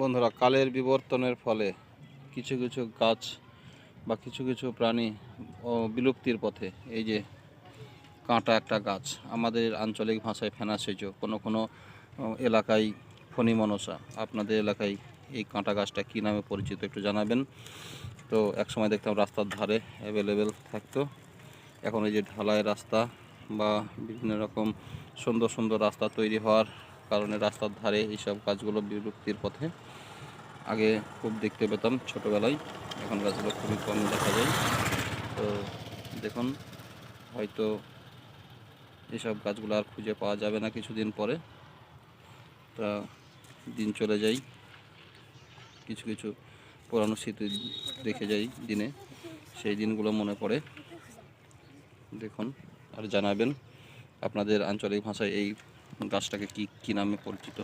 বন্ধুরা, কালের বিবর্তনের ফলে কিছু কিছু গাছ বা কিছু কিছু প্রাণী বিলুপ্তির পথে। এই যে কাঁটা একটা গাছ, আমাদের আঞ্চলিক ভাষায় ফেনাসেজ, কোনো কোনো এলাকায় ফণিমনসা। আপনাদের এলাকায় এই কাঁটা গাছটা কী নামে পরিচিত একটু জানাবেন। তো এক সময় দেখতাম রাস্তার ধারে অ্যাভেলেবেল থাকতো। এখন এই যে ঢালাই রাস্তা বা বিভিন্ন রকম সুন্দর সুন্দর রাস্তা তৈরি হওয়ার কারণে রাস্তার ধারে এইসব গাছগুলো বিলুপ্তির পথে। আগে খুব দেখতে পেতাম ছোটোবেলায়, এখন গাছগুলো খুবই কম দেখা যায়। তো দেখুন, হয়তো এসব গাছগুলো আর খুঁজে পাওয়া যাবে না কিছুদিন পরে। তা দিন চলে যায়, কিছু কিছু পুরানো স্মৃতি দেখে যাই দিনে, সেই দিনগুলো মনে পড়ে। দেখুন আর জানাবেন আপনাদের আঞ্চলিক ভাষায় এই গাছটাকে কী নামে পরিচিত।